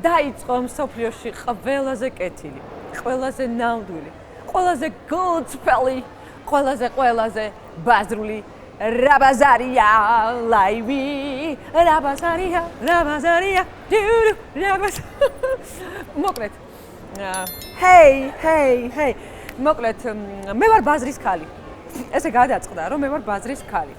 დაიწყო მსოფლიოში ყველაზე კეთილი, ყველაზე ნამდვილი, ყველაზე გულწრფელი, ყველაზე ბაზრული რაბაზარია ლაივი, რაბაზარია, მოკლედ, ჰეი, მოკლედ, მე ვარ ბაზრის ქალი. ესე გადაწყდა, რომ მე ვარ ბაზრის ქალი.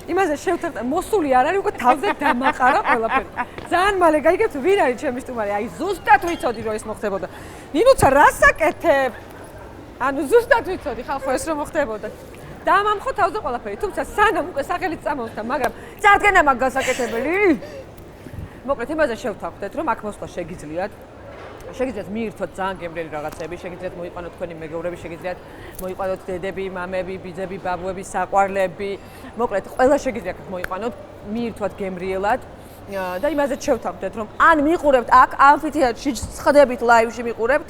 იმაზე შევთანხმდა, მოსული არ არის, უკვე თავზე დამაყარა ყველაფერი. ძალიან მალე გაიგებთ, ვინ არის ჩემი სტუმარი? აი, ზუსტად ვიცოდი, რომ ეს მოხდებოდა. ნინუცა, რას აკეთებ? ანუ ზუსტად ვიცოდი, ხალხო, ეს რომ მოხდებოდა. დამამხო თავზე ყველაფერი, თუმცა სანამ უკვე სახელით წამოვსდა, მაგრამ წარდგენა მაგ გასაკეთებელი. მოკლედ, იმაზე შევთანხმდეთ, რომ აქ მოსვლა შეგიძლიათ მიირთოთ ძალიან გემრიელი რაღაცები, შეგიძლიათ მოიყვანოთ თქვენი მეგობრები, შეგიძლიათ მოიყვანოთ დედები, მამები, ბიძები, ბაბუები, საყვარლები. მოკლედ, ყველა შეგიძლიათ მოიყვანოთ, მიირთოთ გემრიელად და იმაზე შევთანხმდეთ, რომ ან მიყურებთ აქ ამფითეატრში, ხდებით ლაივში მიყურებთ,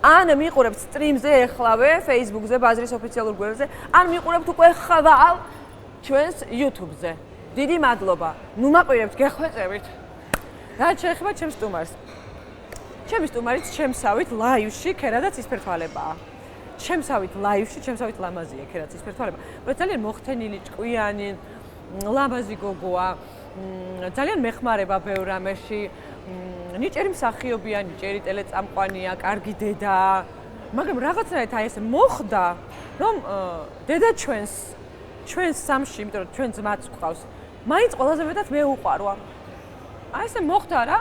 ან მიყურებთ სტრიმზე ეხლავე, Facebook-ზე, ბაზრის ოფიციალურ გვერდზე, ან მიყურებთ უკვე ხვალ ჩვენს YouTube-ზე. დიდი მადლობა. ნუ მაყვირებთ, გეხვეწებით. რაც შეეხება ჩემს სტუმარს. ჩემი სტუმარიც ჩემსავით ლაივში ქერა და ცისფერთვალებაა. ჩემსავით ლაივში, ჩემსავით ლამაზია ქერა ცისფერთვალება. ძალიან მოხთენილი, ჭკვიანი, ლამაზი გოგოა. ძალიან მეხმარება ბევრ რამეში. ნიჭერი მსახიობია, ნიჭერი ტელეწამყვანია, კარგი დედაა. მაგრამ რაღაცნაირად აი ესე მოხდა, რომ დედა ჩვენს სამში, იმიტომ რომ ჩვენ ძმაც გვყავს, მაინც ყველაზე მეტად მე უყვარვა. აი ესე მოხდა რა.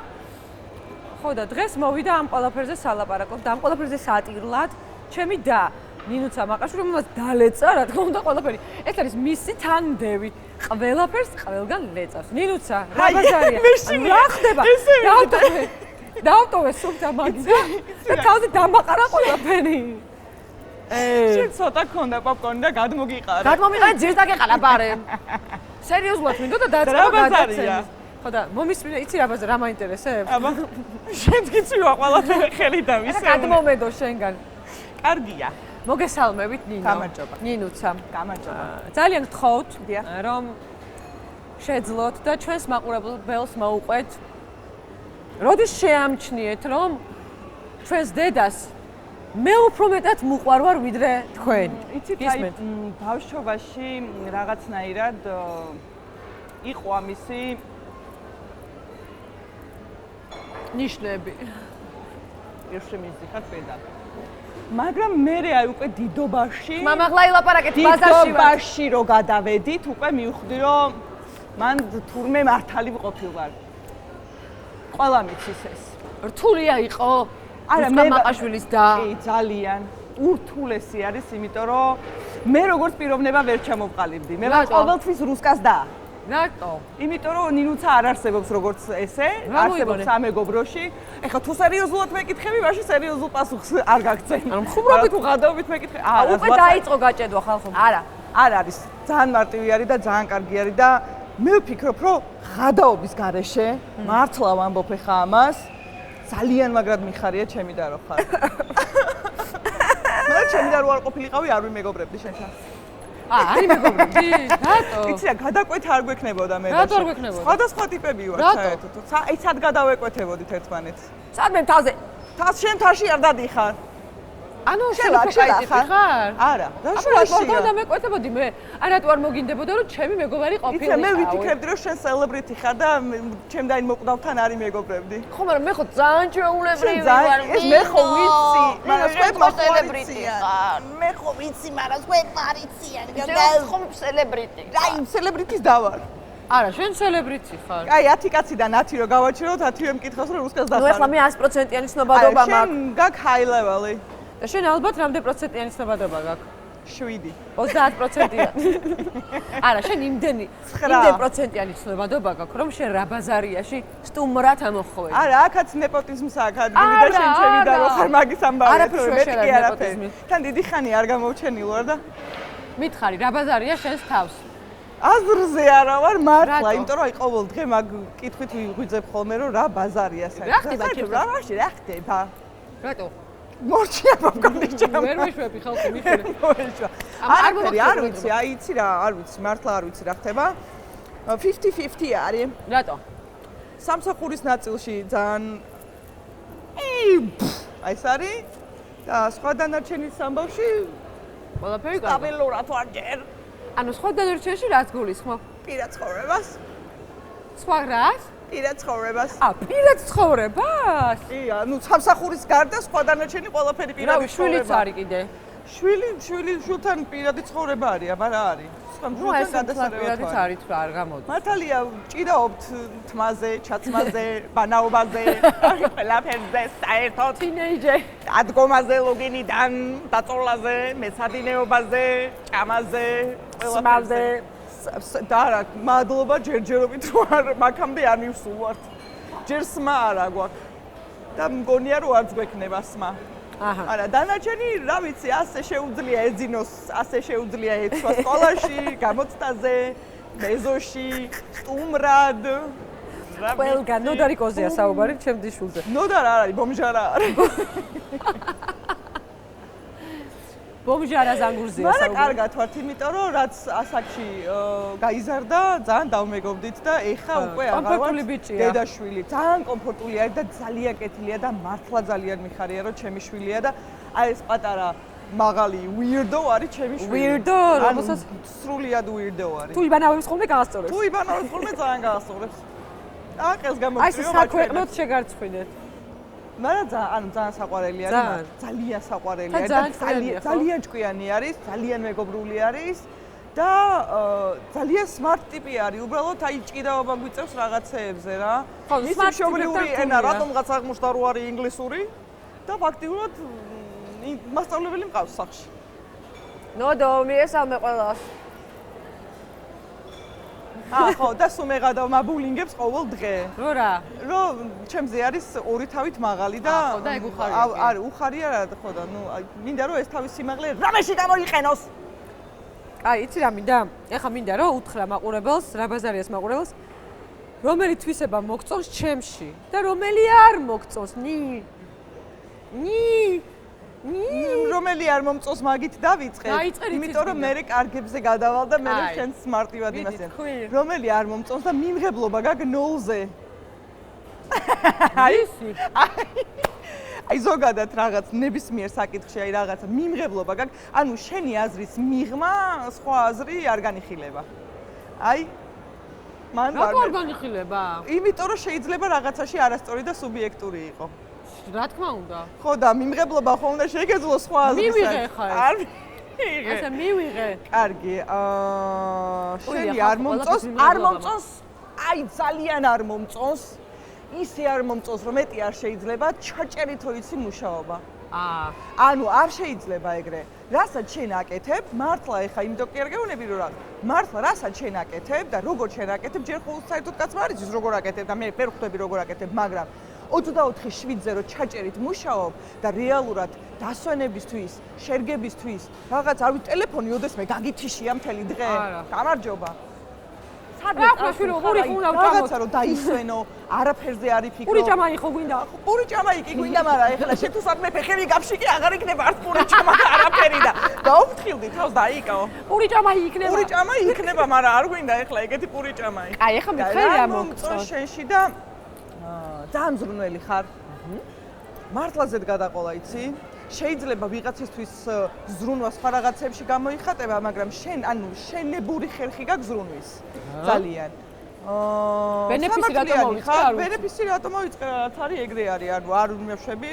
ხო და დღეს მოვიდა ამ ყველაფერზე სალაპარაკობ და ამ ყველაფერზე სატირლად ჩემი და ნინუცა მაყაშვილი რომელსაც დალეწა რა თქმა უნდა ყველაფერი ეს არის მისი თანმდევი ყველაფერს ყველგან ლეწავს ნინუცა რა ბაზარია რა ხდება დავტოვე სულთა მაგიდა და თავზე დამაყარა ყველაფერი შენ ცოტა ქონდა პოპკორნი და გადმოგიყარე გადმომიყარე ძირს დაგეყარა ბარე სერიოზულად მინდო და დაწყო გადაცემა ხო და მომისმინე იცი რა ბაზარ რა მაინტერესებს? აბა შენც გიცვია ყველაფერი ხელი და ვისე. გადმომედო შენგან. კარგია. მოგესალმებით ნინო. გამარჯობა. ნინუცა. გამარჯობა. ძალიან გთხოვთ რომ შეძლოთ და ჩვენს მაყურებელს მოუყვეთ. როდის შეამჩნიეთ რომ ჩვენს დედას მე უფრო მეტად მუყვარვარ ვიდრე თქვენ. იცით აი ბავშვობაში რაღაცნაირად იყო ამისი ნიშნები. ერთში მიზიხარ პედალ. მაგრამ მე აი უკვე დიდობაში მამაღლა ილაპარაკეთ ბაზარში დიდობაში რო გადავედით, უკვე მივხვდი რომ მან თურმე მართალი ყოფილვარ. ყველა მიცის ეს. რთულია იყო? არა მე მაყაშვილის და კი ძალიან ურთულესი არის, იმიტომ რომ მე როგორც პიროვნება ვერ ჩამოვყალიბდი. მე ვარ ყოველთვის რუსკას და რატო? იმიტომ რომ ნინუცა არ არსებობს როგორც ესე, არსებობს სამეგობროში. ეხლა თუ სერიოზულად მეკითხები, მაშინ სერიოზულ პასუხს არ გაგცენ. ანუ მხუბრობით უღადობით მეკითხები. უკვე დაიწყო გაჭედვა ხალხო. არა. არ არის. ძალიან მარტივი არის და ძალიან კარგი არის და მე ვფიქრობ, რომ ღადაობის გარეშე მართლა ვამბობ ეხა ამას. ძალიან მაგრად მიხარია ჩემი და რო ხარ. მე ჩემი და რო არ ყოფილიყავი, არ ვიმეგობრებდი შენთან. არის მეგობრები? რატო? იცი რა, გადაკვეთა არ გვექნებოდა მე და რატო არ გვექნებოდა? სხვადასხვა ტიპები ვართ საერთოდ. აი სად გადავეკვეთებოდით ერთმანეთს? სადმე თავზე? თავს შენ თაში არ დადიხარ. ანუ შენ ხარ? არა, და შუაში. რა დამეკვეთებოდი მე? არ რატო არ მოგინდებოდა რომ ჩემი მეგობარი ყოფილიყავი? იცი მე ვიფიქრებდი რომ შენ სელებრიტი ხარ და ჩემდან მოკდავთან არის მეგობრებდი. ხო, მაგრამ მე ხო ძალიან ჩვეულებრივი ვარ. ეს მე ხო ვიცი, მაგრამ სხვა სელებრიტი ხარ. მე ხო ვიცი, მაგრამ სხვა მარიციან. ხო სელებრიტი. აი, სელებრიტის დავარ. არა, შენ სელებრიტი ხარ. აი, 10 კაცი და 10 რო გავაჩეროთ, 10-ე მკითხავს რომ რუსკას დახარ. ნუ ეხლა მე 100%-იანი ცნობადობა მაქვს. შენ გაქვს high level-ი. და შენ ალბათ რამდენი პროცენტიანი ცნობადობა გაქვს? 7. 30%-იანი. არა, შენ იმდენი 9%-იანი ცნობადობა გაქვს, რომ შენ რა ბაზარიაში სტუმრად ამოხვევი. არა, აქაც ნეპოტიზმს აქვს ადგილი და შენ ჩემი და რო ხარ მაგის ამბავი, თორე მე კი არაფერი. თან დიდი ხანი არ გამოვჩენილ ვარ და მითხარი, რა ბაზარია შენს თავს? აზრზე არა ვარ მართლა, იმიტომ რომ აი ყოველ დღე მაგ კითხვით ვიღვიძებ ხოლმე რომ რა ბაზარია საერთოდ. რა ხდება ჩემს? რა ხდება? რატო? მორჩია პოპკორნი ჩემ. ვერ მიშვები ხალხი მიხვდები. არ ვიცი, აი იცი რა, არ ვიცი, მართლა არ ვიცი რა ხდება. 50-50 არის. რატო? სამსახურის ნაწილში ძალიან აი ეს არის და სხვა დანარჩენის ამბავში ყველაფერი კარგი. სტაბილურად ვარ ჯერ. ანუ სხვა დანარჩენში რაც გულისხმობ? პირად ცხოვრებას. სხვა რას? პირად ცხოვრებას. პირად ცხოვრებას? კი, ანუ სამსახურის გარდა სხვა დანარჩენი ყველაფერი პირადი ცხოვრება. შვილიც არის კიდე. შვილთან პირადი ცხოვრება არის, აბა რა არის? ნუ ეს პირადიც არის თუ არ გამოდის. მართალია, ჭიდაობთ თმაზე, ჩაცმაზე, ბანაობაზე, ყველაფერზე საერთოდ თინეიჯერი. ადგომაზე, ლოგინიდან, დაწოლაზე, მეცადინეობაზე, ჭამაზე, ყველაფერზე. და რა, მადლობა ჯერჯერობით რო არ მაგამდე არ მივსულვართ. ჯერ სმა არა გვაქვს. და მგონია რომ არც გვექნება სმა. არა, დანარჩენი, რა ვიცი, ასე შეუძლია ეძინოს, ასე შეუძლია ეცვა სკოლაში, გამოცდაზე, მეზოში, სტუმრად. ყველგან ნოდარიკოზია საუბარი ჩემს შულზე. ნოდარ არ არის, ბომჟარა არის. ბომჟარა ზანგურზია საუბარი. მაგრამ კარგად ვართ, იმიტომ რომ რაც ასაკში გაიზარდა, ძალიან დავმეგობდით და ეხა უკვე აღარ ვარ დედაშვილი. ძალიან კომფორტული არის და ძალიან კეთილია და მართლა ძალიან მიხარია რომ ჩემი შვილია და აი ეს პატარა მაღალი weirdo არის ჩემი შვილი. Weirdo, რომელსაც სრულიად weirdo არის. თუ იბანავებს ხოლმე გაასწორებს. თუ იბანავებს ხოლმე ძალიან გაასწორებს. აყელს აი ეს გამოგწიო საქვეყნოდ შეგარცხვინეთ. მაგრამ ძალიან საყვარელი არის, ძალიან საყვარელი არის და ძალიან ჭკვიანი არის, ძალიან მეგობრული არის და ძალიან smart ტიპი არის. უბრალოდ აი ჭიდაობა გვიწევს რაღაცეებზე რა. ის მშობლიური ენა რატომღაც აღმოჩნდა რომ არის ინგლისური და ფაქტიურად მასწავლებელი მყავს სახლში. ნოდო, მიესალმე ყველას. ხო, და სუმეღადა მაბულინგებს ყოველ დღე. რო რა? რომ ჩემზე არის ორი თავით მაღალი და ხო, და ეგ უხარია. არ უხარია რა, ხო და ნუ მინდა რომ ეს თავის სიმაღლე რამეში გამოიყენოს. აი, იცი რა მინდა? ეხა მინდა რომ უთხრა მაყურებელს, რა ბაზარიას მაყურებელს, რომელი თვისება მოგწონს ჩემში და რომელი არ მოგწონს. რომელი არ მომწონს მაგით დავიწყე. იმიტომ რომ მე კარგებზე გადავალ და მე შენს მარტივად იმასე. რომელი არ მომწონს და მიმღებლობა გაგ ნოლზე. აი ზოგადად რაღაც ნებისმიერ საკითხში აი რაღაცა მიმღებლობა გაგ, ანუ შენი აზრის მიღმა სხვა აზრი არ განიხილება. აი მან რატო არ განიხილება? იმიტომ რომ შეიძლება რაღაცაში არასწორი და სუბიექტური იყო. რა თქმა უნდა. ხო და მიმღებლობა ხო უნდა შეგეძლო სხვა აზრს. მივიღე ხა ეს. არ ასე მივიღე. კარგი. შენი არ მომწონს, აი ძალიან არ მომწონს. ისე არ მომწონს, რომ მეტი არ შეიძლება, ჩაჭერით რო იცი მუშაობა. ანუ არ შეიძლება ეგრე. რასაც შენ აკეთებ, მართლა ეხა იმიტომ კი არ გეუბნები რომ რა. მართლა რასაც შენ აკეთებ და როგორ შენ აკეთებ, ჯერ ხოლმე საერთოდ კაცმა არ იცის როგორ აკეთებ და მე ვერ ხვდები როგორ აკეთებ, მაგრამ 24/7-ზე რო ჩაჭერით მუშაობ და რეალურად დასვენებისთვის, შერგებისთვის, რაღაც არ ვიცი ტელეფონი ოდესმე გაგითიშია მთელი დღე. გამარჯობა. რაღაცა რომ დაისვენო, არაფერზე არ იფიქრო. პური ჭამაი ხო გვინდა? პური ჭამაი კი გვინდა, მაგრამ ეხლა შენ თუ საქმე ფეხები გაფშიკი აღარ იქნება არც პური ჭამა და არაფერი და გაუფრთხილდი თავს დაიკაო. პური ჭამაი იქნება. პური ჭამაი იქნება, მაგრამ არ გვინდა ეხლა ეგეთი პური ჭამაი. აი ეხლა მიხარია მომწონს შენში და ძალიან მზრუნველი ხარ. მართლაზედ გადაყოლა იცი? შეიძლება ვიღაცისთვის ზრუნვა სხვა რაღაცებში გამოიხატება, მაგრამ შენ, ანუ შენებური ხერხი გაქვს ზრუნვის. ძალიან. ბენეფისი რატომ მოვიწყე? ბენეფისი რატომ მოვიწყე? რაც არის ეგრე არის, ანუ არ მეშვები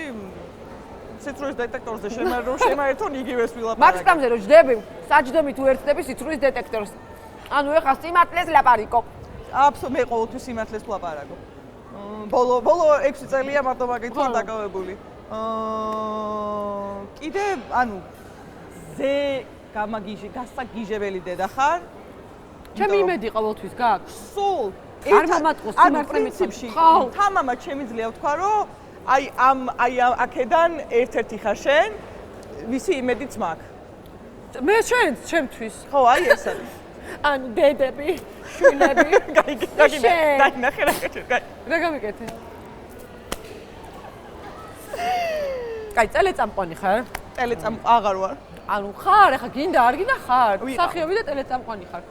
სიცრუის დეტექტორზე შემაერთონ იგივეს ვილაპარაკე. მაქსკამზე რო ჯდები, საჯდომით უერთდები სიცრუის დეტექტორს. ანუ ეხა სიმართლეს ლაპარაკობ. აბსოლუტურად მე ყოველთვის სიმართლეს ვლაპარაკობ. ბოლო 6 წელია მარტო მაგით ვარ დაკავებული. კიდე, ანუ ზე გასაგიჟებელი დედა ხარ? ჩემი იმედი ყოველთვის გაქვს. სულ არ მომატყოს სიმართლე პრინციპში. თამამად შემიძლია ვთქვა, რომ აი აქედან ერთ-ერთი ხარ შენ, ვისი იმედიც მაქვს. მე ჩემთვის. ხო, აი ეს არის. ანუ დედები, შვილები. გაიგე. რა გამიკეთე? კაი, ტელეწამყვანი ხარ? აღარ ვარ. ანუ ხარ, ეხა გინდა, არ გინდა ხარ. მსახიობი და ტელეწამყვანი ხარ.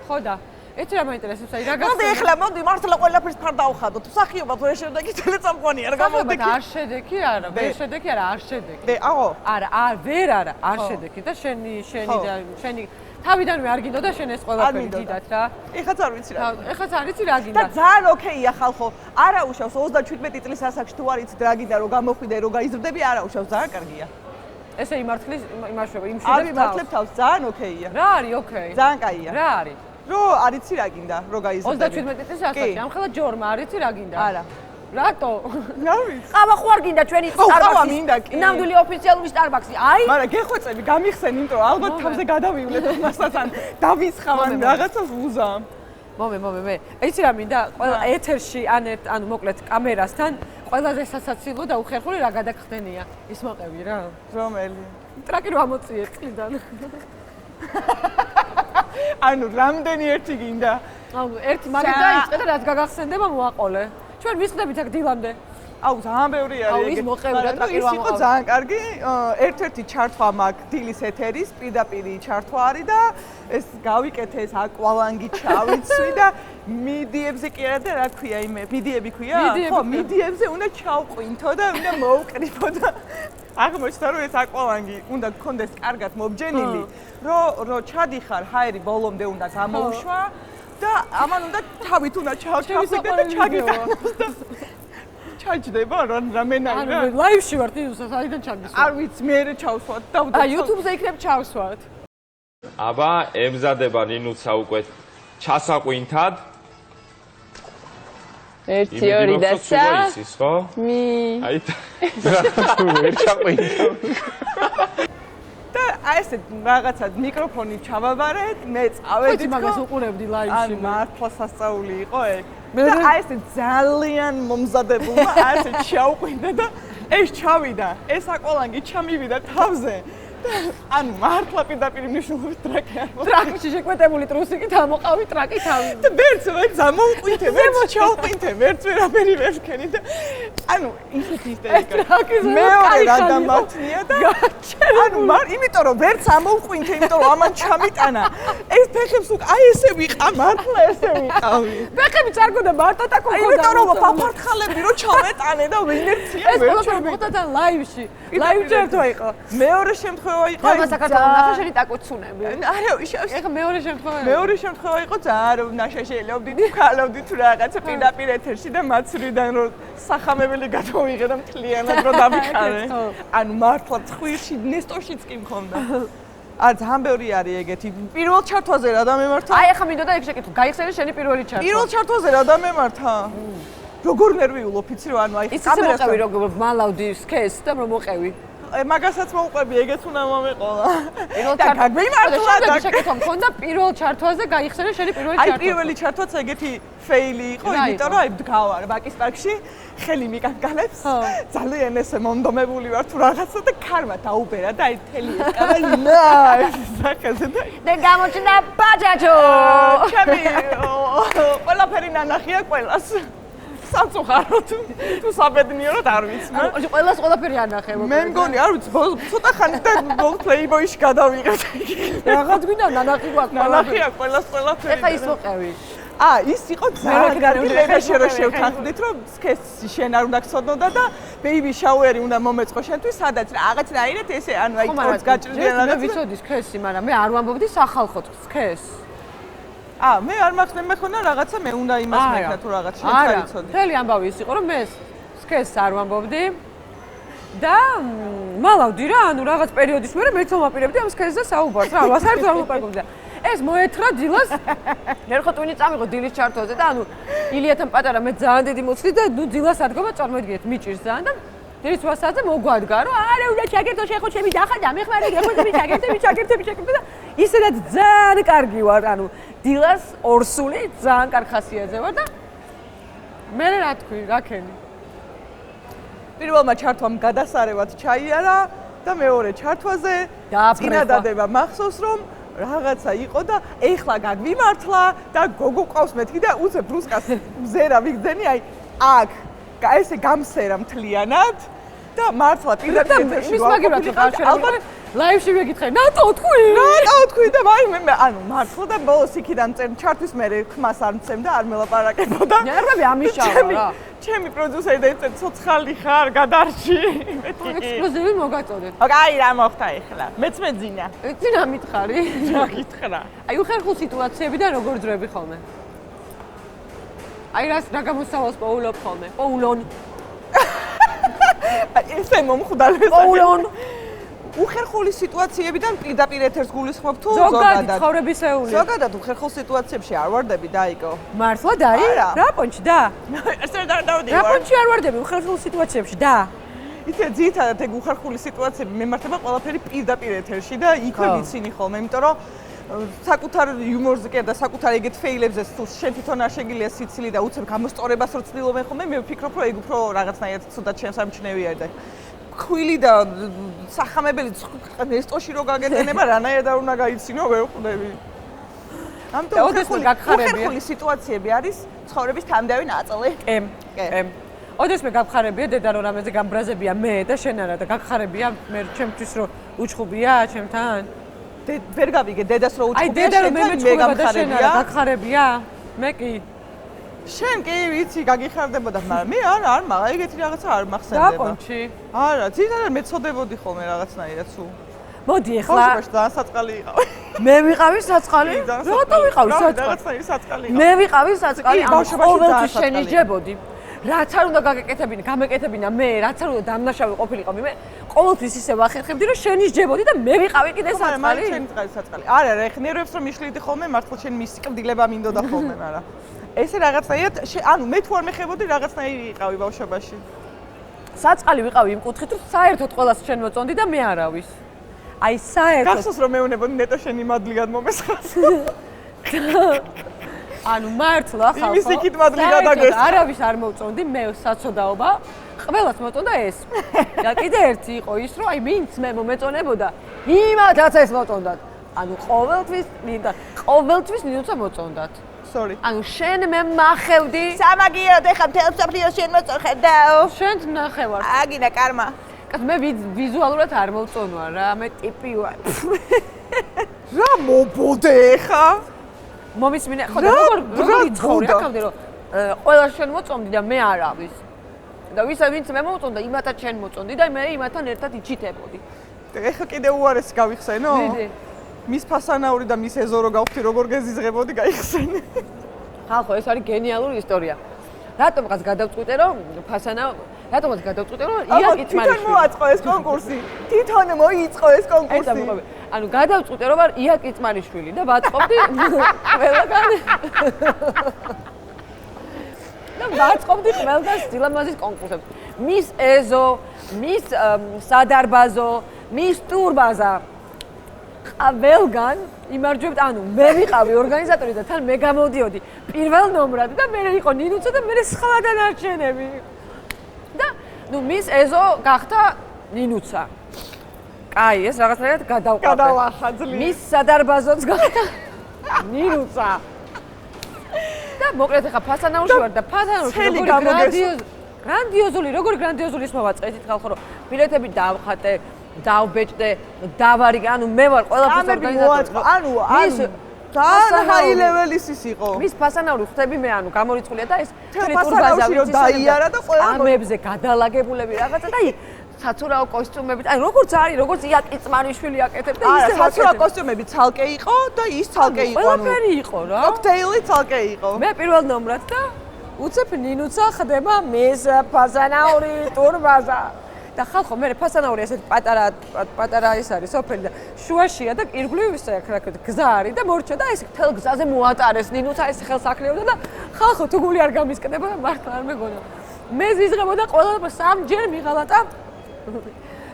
ხო და ეცი რა მაინტერესებს, აი რა მოდი ეხლა მოდი მართლა ყველაფერს ფარ დავხადოთ. მსახიობად ვერ შედეგი წელიწამყვანი არ გამოდექი. არ შედეგი არა, ვერ შედეგი არა, არ შედეგი. აო? არა, ვერ არა, არ შედეგი და შენი თავიდანვე არ გინდო და შენ ეს ყველაფერი დიდათ რა. ეხაც არ ვიცი რა. ეხაც არ იცი რა გინდა. და ძალიან ოკეია ხალხო. არა უშავს 37 წლის ასაკში თუ არ იცით რა გინდა რომ გამოხვიდე რომ გაიზრდები, არა უშავს, ძალიან კარგია. ესე იმართლის იმაშოვა, არ იმართლებ თავს, ძალიან ოკეია. რა არის ოკეი? ძალიან კაია. რა არის? რო არ იცი რა გინდა, რომ გაიზრდები. 37 წლის ასაკში, ამხელა ჯორმა არ იცი რა გინდა? არა. რატო? რა ვიცი. ყავა ხო არ გინდა ჩვენი ყავა მინდა კი. ნამდვილი ოფიციალური Starbucks-ი. აი. მაგრამ გეხვეწები, გამიხსენ, იმიტომ ალბათ თავზე გადავივლეთ მასაც ან დავისხავან რაღაცას ვუზამ. მე. იცი რა მინდა? ყველა ეთერში ანუ მოკლედ კამერასთან ყველაზე სასაცილო და უხერხული რა გადაგხდენია. ის მოყევი რა. რომელი? ტრაკი რო ამოწიე წყლიდან. ანუ რამდენი ერთი გინდა? აუ ერთი მაგით დაიწყე და რაც გაგახსენდება მოაყოლე. ჩვენ ვისხდებით აქ დილამდე. აუ ძალიან ბევრი არის ეგეთი. აუ ის მოყევი რა ტრაკი რო ამოყავი. ის იყო ძალიან კარგი. ერთ-ერთი ჩართვა მაქვს დილის ეთერის, პირდაპირი ჩართვა არის და ეს გავიკეთე ეს აკვალანგი ჩავიცვი და მიდიებზე კი არა და რა ქვია იმე? მიდიები ქვია? ხო, მიდიებზე უნდა ჩავყვინთო და უნდა მოუკრიფო და აღმოჩნდა რომ ეს აკვალანგი უნდა გქონდეს კარგად მობჯენილი, რომ ჩადიხარ ჰაერი ბოლომდე უნდა გამოუშვა და ამან უნდა თავით უნდა ჩავჭავდე და ჩაგიტანოს და ჩაჯდება რამენაირად. ანუ ლაივში ვარ თვითონ საიდან ჩაგისვა. არ ვიცი, მე ჩავსვათ და და YouTube-ზე იქნებ ჩავსვათ. აბა, ემზადება ნინუცა უკვე ჩასაყვინთად. 1 2 და 3 ისის, ხო? აი ვერ ჩაყვინთავ. და აი ესე რაღაცა მიკროფონი ჩავაბარეთ, მე წავედი თქო. მაგას უყურებდი ლაივში. ან მართლა სასწაული იყო ეგ. და აი ესე ძალიან მომზადებულმა აი ესე ჩავყვინდა და ეს ჩავიდა, ეს აკვალანგი ჩამივიდა თავზე. ანუ მართლა პირდაპირ მნიშვნელობით ტრაკი არ მოყვა. ტრაკში შეკვეტებული ტრუსიკით ამოყავი ტრაკი თავი. და ვერც ამოვყვინთე, ვერც ჩავყვინთე, ვერც ვერაფერი ვერ ვქენი და ანუ ისეთი ისტერიკა. მეორე რა დამართნია და ანუ იმიტომ რომ ვერც ამოვყვინთე, იმიტომ რომ ამან ჩამიტანა. ეს ფეხებს უკვე აი ესე ვიყა, მართლა ესე ვიყავი. ფეხები წარგოდა მარტო და ქონდა. იმიტომ რომ ფაფართხალები რო ჩავეტანე და ინერცია ვერ ეს ყველაფერი მოხდა ლაივში. ლაივში ერთო იყო. მეორე შემთხვევა იყო ხომა საქართველოს ნახე შენი ტაკუცუნები. არა, ეხა მეორე შემთხვევა. მეორე შემთხვევა იყო ძალიან რომ ნაშაშელობდით, ვქალობდით რაღაცა პირდაპირ ეთერში და მაცრიდან რომ სახამებელი გადმოვიღე და მთლიანად რომ დავიხარე. ანუ მართლა ცხვირში, ნესტორშიც კი მქონდა. ძალიან ბევრი არის ეგეთი. პირველ ჩართვაზე რა დამემართა? აი ახლა მინდოდა ეგ შეკითხო, გაიხსენე შენი პირველი ჩართვა. პირველ ჩართვაზე რა დამემართა? როგორ ნერვიულობ იცი რომ ანუ აი კამერას მოყევი როგორ მალავდი სქეს და რომ მოყევი. მაგასაც მოუყვები, ეგეც უნდა მომეყოლა. პირველ ჩართვა მიმართლა და შეკითხვა მქონდა პირველ ჩართვაზე გაიხსენე შენი პირველი ჩართვა. აი პირველი ჩართვაც ეგეთი ფეილი იყო, იმიტომ რომ აი ვდგავარ ბაკის პარკში, ხელი მიკანკალებს. ძალიან ესე მომდომებული ვარ თუ რაღაცა და ქარმა დაუბერა და აი თელი ეკავა ნაი სახეზე და და გამოჩნდა ბაჯაჯო. ჩემი ყველაფერი ნანახია ყველას. საწუხარო თუ საბედნიეროდ არ ვიცი. ანუ ყველას ყველაფერი ანახე. მე მგონი არ ვიცი, ცოტა ხანი და პლეიბოიში გადავიღეთ. რაღაც გვინდა ნანახი გვაქვს. ნანახი აქვს ყველას ყველაფერი. ეხა ის მოყევი. ის იყო ძალიან კარგი ლეიბეში რო შევთანხმდით რომ სქესი შენ არ უნდა გწოდნოდა და ბეიბი შაუერი უნდა მომეწყო შენთვის სადაც რაღაცნაირად ესე ანუ აი კორს გაჭრიდან რაღაცა. მე ვიცოდი სქესი, მაგრამ მე არ ვამბობდი სახალხოდ სქეს. მე არ მახსენ მეხონა რაღაცა მე უნდა იმას მეკნა თუ რაღაც შეცარიცოდი. მთელი ამბავი ის იყო რომ მე სქესს არ ვამბობდი და მალავდი რა ანუ რაღაც პერიოდის მერე მეც ვამაპირებდი ამ სქესზე საუბარს რა საერთოდ არ ვუპარკობდი. ეს მოეთრა დილას ერთხელ ტვინი წამიღო დილის ჩართვაზე და ანუ ილიათან პატარა მე ძალიან დიდი მოცდი და ნუ დილას ადგომა წარმოვიდგინეთ მიჭირს ძალიან და დილის 8-ზე მოგვადგა რომ არა უნდა ჩაგერთო შეხო ჩემი დახა და მეხმარი გეხოთები ჩაგერთები და ისედაც ძალიან კარგი ვარ ანუ დილას ორსული ძალიან კარგ ხასიათზე ვარ და მე რა თქვი რა ქენი პირველმა ჩართვამ გადასარევად ჩაიარა და მეორე ჩართვაზე წინადადება მახსოვს რომ რაღაცა იყო და ეხლა გაგვიმართლა და გოგო ყავს მეთქი და უცებ ბრუსკას მზერა ვიგძენი აი აქ ესე გამსერა მთლიანად და მართლა პირდაპირ მის მაგივრად ხარ ალბათ ლაივში მეკითხე, რატო თქვი? რატო თქვი და მე ანუ მართლა და ბოლოს იქიდან ჩართვის მე ხმას არ მცემ და არ მელაპარაკებოდა. ნერვები ამიშავა რა. ჩემი პროდიუსერი და ეცეთ ცოცხალი ხარ, გადარჩი. ექსკლუზივი მოგაწოდეთ. აი რა მოხდა ეხლა. მეც მეძინა. ეძინა მითხარი? რა გითხრა? აი უხერხულ სიტუაციებიდან როგორ ძრები ხოლმე? აი რა გამოსავალს პოულობ ხოლმე? პოულონ. ესე მომხდარეს. პოულონ. უხერხული სიტუაციებიდან პირდაპირ ეთერს გულისხმობ თუ ზოგადად ცხოვრებისეული. ზოგადად უხერხულ სიტუაციებში არ ვარდები დაიკო. მართლა დაი? რა პონჩი და? ესე და დავდივარ. რა პონჩი არ ვარდები უხერხულ სიტუაციებში და? იცი ძირითადად ეგ უხერხული სიტუაციები მემართება ყველაფერი პირდაპირ ეთერში და იქვე ვიცინი ხოლმე, იმიტომ რომ საკუთარ იუმორზე კი და საკუთარ ეგეთ ფეილებზე თუ შენ თვითონ არ შეგიძლია სიცილი და უცებ გამოსწორებას რო ცდილობენ ხოლმე, მე ვფიქრობ რომ ეგ უფრო რაღაცნაირად ცუდად შენს ამჩნევია და ხვილი და სახამებელი ნესტოში რო გაგეძენება რანაირად არ უნდა გაიცინო ვერ ხვდები. ამიტომ უხერხული სიტუაციები არის ცხოვრების თამდავი ნაწილი. კი. ოდესმე გაგხარებია დედა რომ რამეზე გამბრაზებია მე და შენ არა და გაგხარებია მე ჩემთვის რომ უჩხუბია ჩემთან? ვერ გავიგე დედას რო უჩხუბია აი დედა რომ მე მეჩხუბება და შენ არა გაგხარებია? მე კი. შენ კი ვიცი გაგიხარდებოდა, მაგრამ მე არ მაგ ეგეთი რაღაცა არ მახსენდება. და პონჩი? არა, ძირითადად მე ცოდებოდი ხოლმე რაღაცნაირად სულ. მოდი ეხლა. ბავშვობაში ძალიან საწყალი იყავი. მე ვიყავი საწყალი? რატო ვიყავი საწყალი? რაღაცნაირი საწყალი იყავი. მე ვიყავი საწყალი, ყოველთვის შენიშნებოდი. რაც არ უნდა გამეკეთებინა მე, რაც არ უნდა დამნაშავე ყოფილიყავი მე, ყოველთვის ისე ვახერხებდი რომ შენიშნებოდი და მე ვიყავი კიდე საწყალი. მაგრამ შენი წყალი საწყალი. არა, ეხ ნერვებს რომ მიშლიდი ხოლმე, მართლა შენ მისი კბილება მინდოდა ხოლმე, მაგრამ ესე რაღაცნაირად ანუ მე თუ არ მეხებოდი რაღაცნაირი იყავი ბავშვობაში. საწყალი ვიყავი იმ კუთხით რომ საერთოდ ყველას შენ მოწონდი და მე არავის. აი საერთოდ გახსოვს რომ მეუნებოდი ნეტო შენი მადლიგად მომესხას. ანუ მართლა ხალხო. იმის იქით მადლი გადაგესხა. არავის არ მოწონდი, მე საცოდაობა, ყველას მოწონდა ეს. და კიდე ერთი იყო ის, რომ აი ვინც მე მომეწონებოდა, იმათაც ეს მოწონდათ. ანუ ყოველთვის ნინუცა მოწონდათ. Sorry. ანუ შენ მე მახევდი. სამაგიეროდ ეხა მთელ მსოფლიოს შენ მოწონხედაო. შენ ნახევარ. აგინა კარმა. კაც მე ვიზუალურად არ მოვწონვა რა, მე ტიპი ვარ. რა მობოდე ეხა? მომისმინე, ხო და როგორ იცხოვრი აქამდე რომ ყველა შენ მოწონდი და მე არავის. და ვინც მე მოწონდა, იმათაც შენ მოწონდი და მე იმათთან ერთად იჩიტებოდი. ეხა კიდე უარესი გავიხსენო? დიდი. მის ფასანაური და მის ეზორო გავხდი როგორ გეზიზღებოდი გაიხსენე. ხალხო, ეს არის გენიალური ისტორია. რატომღაც გადავწყვიტე რომ იაკით მალიშვილი. თვითონ მოაწყო ეს კონკურსი. თვითონ მოიწყო ეს კონკურსი. ანუ გადავწყვიტე რომ ვარ იაკით მალიშვილი და ვაწყობდი ყველგან. და ვაწყობდი ყველგან სტილამაზის კონკურსებს. მის ეზო, მის სადარბაზო, მის ტურბაზა. ყველგან იმარჯვებთ, ანუ მე ვიყავი ორგანიზატორი და თან მე გამოდიოდი პირველ ნომრად და მე იყო ნინუცა და მე სხვა დანარჩენები. და მის ეზო გახდა ნინუცა. კაი, ეს რაღაცნაირად გადავახაძლი. მის სადარბაზოც გახდა ნინუცა. და მოკლედ ახლა ფასანაურში ვარ და ფასანაურში როგორი გრანდიოზული ის მოვაწყეთით ხალხო რომ ბილეთები დავხატე, დავბეჭდე, დავარი, ანუ მე ვარ ყველაფრის ორგანიზატორი. ანუ ძალიან ჰაი ლეველის ის იყო. მის ფასანაური ხვდები მე, ანუ გამორიცხულია და ეს ფასანაურში რომ დაიარა და ყველა ამებზე გადალაგებულები რაღაცა და საცურაო კოსტიუმებით, აი როგორც არის, როგორც იაკი წმარიშვილი აკეთებდა, ისე საცურაო კოსტიუმები ცალკე იყო და ის ცალკე იყო. ყველაფერი იყო რა. კოქტეილი ცალკე იყო. მე პირველ ნომრად და უცებ ნინუცა ხდება მის ფასანაური ტურბაზა. და ხალხო მე ფასანაური ესეთ პატარა ის არის სოფელი და შუაშია და ირგვლივ ისე აქ გზა არის და მორჩა და ეს თელ გზაზე მოატარეს ნინუცა ეს ხელს აკრეოდა და ხალხო თუ გული არ გამისკდება და მართლა არ მეგონა. მე ზიზღებოდა ყველა სამჯერ მიღალატა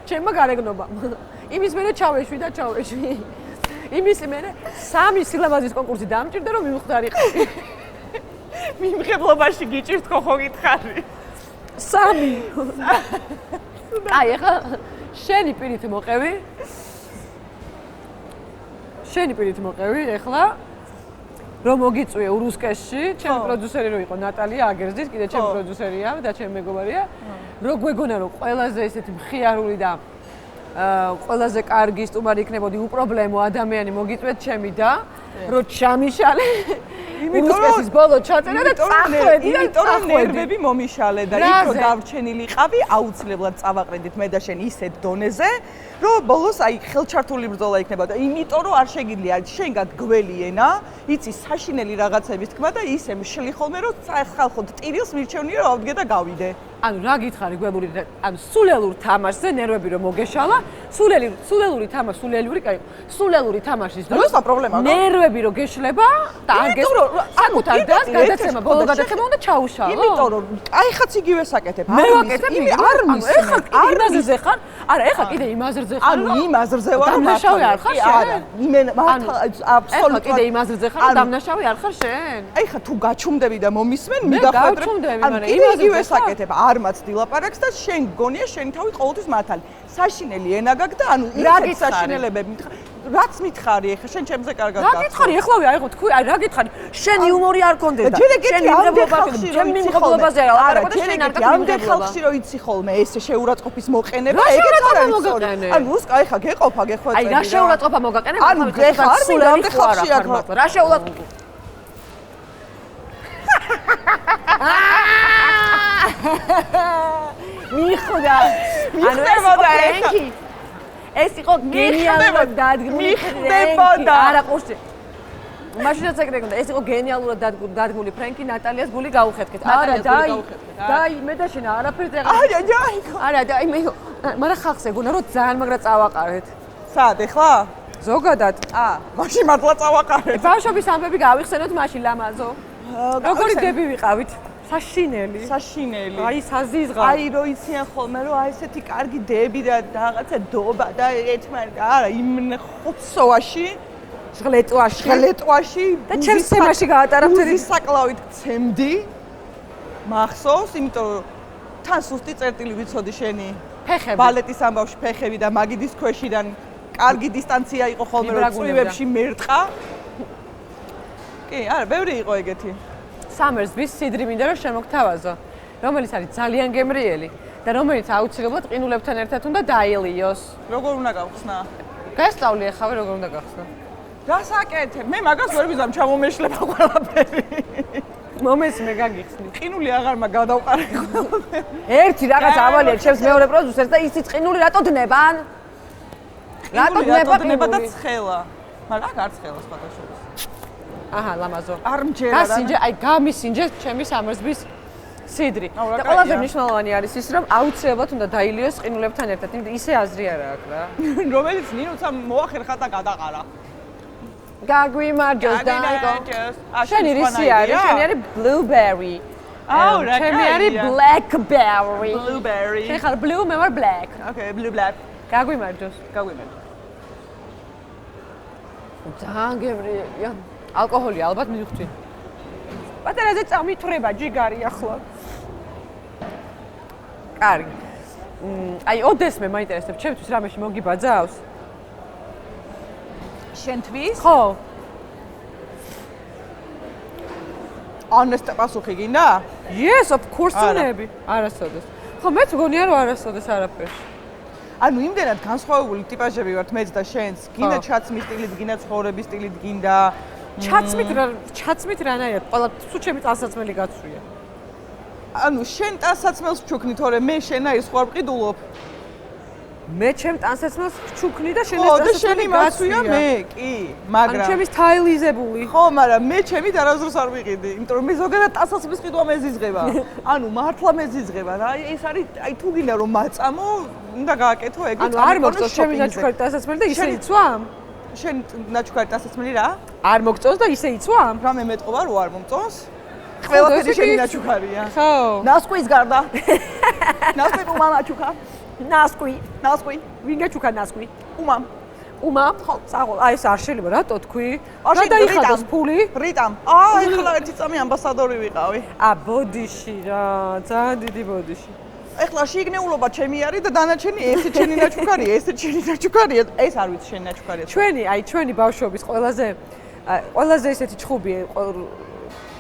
ჩემმა გარეგნობა. იმის მერე ჩავეშვი და ჩავეშვი. იმის მერე სამი სილამაზის კონკურსი დამჭირდა რომ მიმხვდარიყავი. მიმღებლობაში გიჭირთ ხო გითხარი. სამი. აი ახლა შენი პირით მოყევი ახლა რომ მოგიწვიე ურუსკეში ჩემი პროდიუსერი რო იყო ნატალია აგერზის კიდე ჩემი პროდიუსერია და ჩემი მეგობარია რო გვეგონა რომ ყველაზე ესეთი მხიარული და ყველაზე კარგი სტუმარი იქნებოდი უპრობლემო ადამიანი მოგიწვეთ ჩემი და რო ჩამიშალე იმიტომაც ბოლო ჩაწერა და წახვედი და იმიტომ რომ ნერვები მომიშალე და იქ რო დავრჩენილი ყავი აუცილებლად წავაყრედით მე და შენ ისეთ დონეზე რომ ბოლოს აი ხელჩართული ბრძოლა იქნება და იმიტომ რომ არ შეგიძლია შენგან გველი ენა იცი საშინელი რაღაცების თქმა და ისე მშლი ხოლმე რომ ხალხოდ ტირილს მირჩევნია რომ ავდგე და გავიდე ანუ რა გითხარი გვებული ანუ სულელურ თამაშზე ნერვები რომ მოგეშალა სულელური თამაში სულელური თამაშის დროს პრობლემაა ნერვები რომ გეშლება და არ საკუთარ დას გადაცემა ბოლო გადაცემა უნდა ჩაუშალო იმიტომ რომ აი ხაც იგივე საკეთებ მე ვაკეთებ არ მისმენ იმაზრზე ხარ არა ეხლა კიდე იმაზრზე ხარ ანუ იმაზრზე ვარ დამნაშავე არ ხარ შენ იმენ აბსოლუტურად კიდე იმაზრზე ხარ დამნაშავე არ ხარ შენ აი ხა თუ გაჩუმდები და მომისმენ მიგახვედრებ ანუ კიდე იგივე საკეთებ არ მაცდი ლაპარაკს და შენ გონია შენი თავი ყოველთვის მართალი საშინელი ენა გაქვს და ანუ ისეთ საშინელებები რაც მითხარი ეხა შენ ჩემზე კარგად გახსოვ. რა გითხარი ეხლავე აიღო თქვი აი რა გითხარი შენი იუმორი არ კონდეს და შენი იმღებლობაზე რა ლაპარაკობ და შენ არ გამდე ხალხში რო იცი ხოლმე ესე შეურაცხყოფის მოყენება ეგეც არ არის სწორი. ანუ უსკა ეხა გეყოფა გეხვეწები. აი რა შეურაცხყოფა მოგაყენე ანუ ეხა არ მიგამდე ხალხში აქ რა შეურაცხყოფა მიხოდა ანუ ეს იყო გენიალურად დადგმული მიხდებოდა არა ყურში მაშინაც ეგრე გქონდა ეს იყო გენიალურად დადგმული ფრენკი ნატალიას გული გაუხეთქეთ არა დაი მე და შენ არაფერს არა დაი მე მაგრამ ხალხს ეგონა რომ ძალიან მაგრა წავაყარეთ სად ეხლა ზოგადად მაშინ მართლა წავაყარეთ ბავშვობის ამბები გავიხსენოთ მაშინ ლამაზო როგორი დები ვიყავით საშინელი აი საზიზღა აი რო იციან ხოლმე რომ აი ესეთი კარგი დები და რაღაცა დობა და ერთმანეთს არა იმ ხოცოვაში ჟღლეტვაში და ჩემს თემაში გაატარა მთელი საკლავით ცემდი მახსოვს იმიტომ რომ თან სუსტი წერტილი ვიცოდი შენი ფეხები ბალეტის ამბავში ფეხები და მაგიდის ქვეშიდან კარგი დისტანცია იყო ხოლმე რომ წვივებში მერტყა კი არა ბევრი იყო ეგეთი სამერსბის სიდრი მინდა რომ შემოგთავაზო რომელიც არის ძალიან გემრიელი და რომელიც აუცილებლად ყინულებთან ერთად უნდა დაილიოს როგორ უნდა გავხსნა გასწავლი ახავე როგორ უნდა გახსნა რა საკეთებ მე მაგას ვერ ვიზამ ჩამომეშლება ყველაფერი მომეს მე გაგიხსნი ყინული აღარ მაგადავყარე ხოლმე ერთი რაღაც ავალია ჩემს მეორე პროდიუსერს და ისიც ყინული რატო დნებან რატო დნება და ცხელა მაგრამ აქ არ ცხელა სხვადასხვა აჰა ლამაზო არ მჯერა რა გასინჯე აი გამისინჯე ჩემი სამერსბის სიდრი და ყველაზე მნიშვნელოვანი არის ის რომ აუცილებლად უნდა დაილიოს ყინულებთან ერთად იმიტომ ისე აზრი არა აქვს რა რომელიც ნინუცა მოახერხა და გადაყარა გაგვიმარჯოს დაიგო შენი რისი არის შენი არის blueberry აუ რა ჩემი არის blackberry შენ ხარ blue მე ვარ black okay blue black გაგვიმარჯოს ძალიან გემრიელია ალკოჰოლი ალბათ მივხვდი. პატარაზე წამითვრება ჯიგარი ახლა. კარგი. აი ოდესმე მაინტერესებს, ჩემთვის რამეში მოგიბაძავს? შენთვის? ხო. honest პასუხი გინდა? Yes, of course, უნები. არასოდეს. ხო, მეც მგონია რომ არასოდეს არაფერში. ანუ იმდენად განსხვავებული ტიპაჟები ვართ მეც და შენს, გინდა ჩაცმის სტილით, გინდა ცხოვრების სტილით, გინდა ჩაცმით რანაირად ყველა თუ ჩემი ტანსაცმელი გაცვია. ანუ შენ ტანსაცმელს ვჩუქნი, თორე მე შენაირ სხვა ვყიდულობ. მე ჩემ ტანსაცმელს ვჩუქნი და შენ ეს ტანსაცმელი გაცვია მე, კი, მაგრამ ანუ ჩემი სტაილიზებული. ხო, მაგრამ მე ჩემი არასდროს არ ვიყიდი, იმიტომ რომ მე ზოგადად ტანსაცმლის ყიდვა მეზიზღება. ანუ მართლა მეზიზღება რა, ეს არის აი თუ გინდა რომ მაწამო, უნდა გააკეთო ეგ. ანუ არ მოგწონს ჩემი ნაჩუქარი ტანსაცმელი და ისე იცვამ? შენ ნაჩუქარი ტანსაცმელი რა? არ მოგწონს და ისე იცვამ? რა მე მეტყობა რო არ მომწონს? ყველაფერი შენი ნაჩუქარია. ხო. ნასკვის გარდა. ნასკვი უმამ აჩუქა. ნასკვი. ვინ გაჩუქა ნასკვი? უმამ. ხო, წაღო, აი ეს არ შეიძლება რატო თქვი? რა დაიხადოს ფული? რიტამ. ეხლა ერთი წამი ამბასადორი ვიყავი. ბოდიში რა, ძალიან დიდი ბოდიში. ეხლა შიგნეულობა ჩემი არის და დანარჩენი ესე ჩემი ნაჩუქარია, ესე ჩემი ნაჩუქარია. ეს არ ვიცი შენი ნაჩუქარია. ჩვენი ბავშვობის ყველაზე ესეთი ჩხუბი,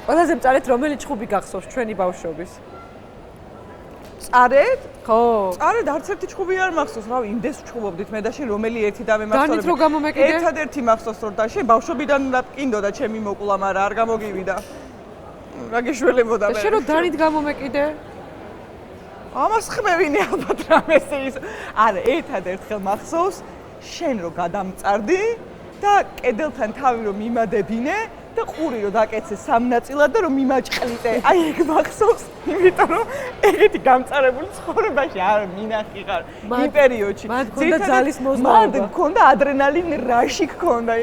ყველაზე მწარეთ რომელი ჩხუბი გახსოვს ჩვენი ბავშვობის? წარეთ? ხო. წარეთ არც ერთი ჭუბი არ მახსოვს, რავი, იმდეს ვჭუბობდით მე და შენ რომელი ერთი და მე მახსოვს. განით რო გამომეკიდე? ერთადერთი მახსოვს რომ და შენ ბავშვობიდან მკინდოდა ჩემი მოკულა, მაგრამ არ გამოგივიდა. რა გეშველებოდა მე. შენ რო დანით გამომეკიდე? ამას ხმევინე ალბათ რამეს ის. არა, ერთადერთხელ მახსოვს შენ რო გადამწარდი და კედელთან თავი რო მიმადებინე და ყური რო დაკეცე სამ ნაწილად და რომ მიმაჭყლიტე. აი ეგ მახსოვს, იმიტომ რომ ეგეთი გამწარებული ცხოვრებაში არ მინახი ხარ იმ პერიოდში. მან გქონდა ძალის მოზმობა. მან გქონდა ადრენალინ რაში გქონდა.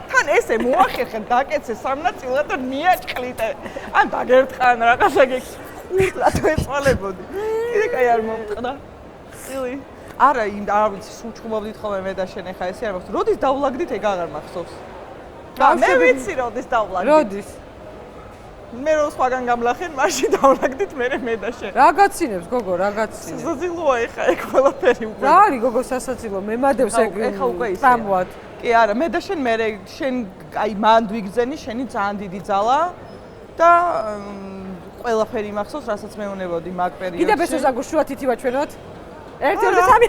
თან ესე მოახერხე დაკეცე სამ ნაწილად და მიაჭყლიტე. ან დაგერტყან რაღაცა გეკურთხა ეწვალებოდი. კიდე კაი არ მომწყდა. წილი. არა, არ ვიცი, სულ ჭუბობდით ხოლმე მე და შენ ახლა ესე არ მახსოვს. როდის დავლაგდით ეგ აღარ მახსოვს. მე ვიცი როდის დავლაგდით. როდის? მე რო სხვაგან გამლახენ, მაშინ დავლაგდით მე და შენ. რა გაცინებს გოგო, რა გაცინებს? სასაცილოა ეხა ეგ ყველაფერი უკვე. რა არის გოგო სასაცილო? მე მადევს ეგ. ეხა უკვე ისე. წამოად. კი არა, მე და შენ შენ აი მანდ ვიგზენი, შენი ძალიან დიდი ძალა და ყველაფერი მახსოვს, რასაც მეუნებოდი მაგ პერიოდში. კიდე ბესოს აგუშუა თითი ვაჩვენოთ? 1 2 3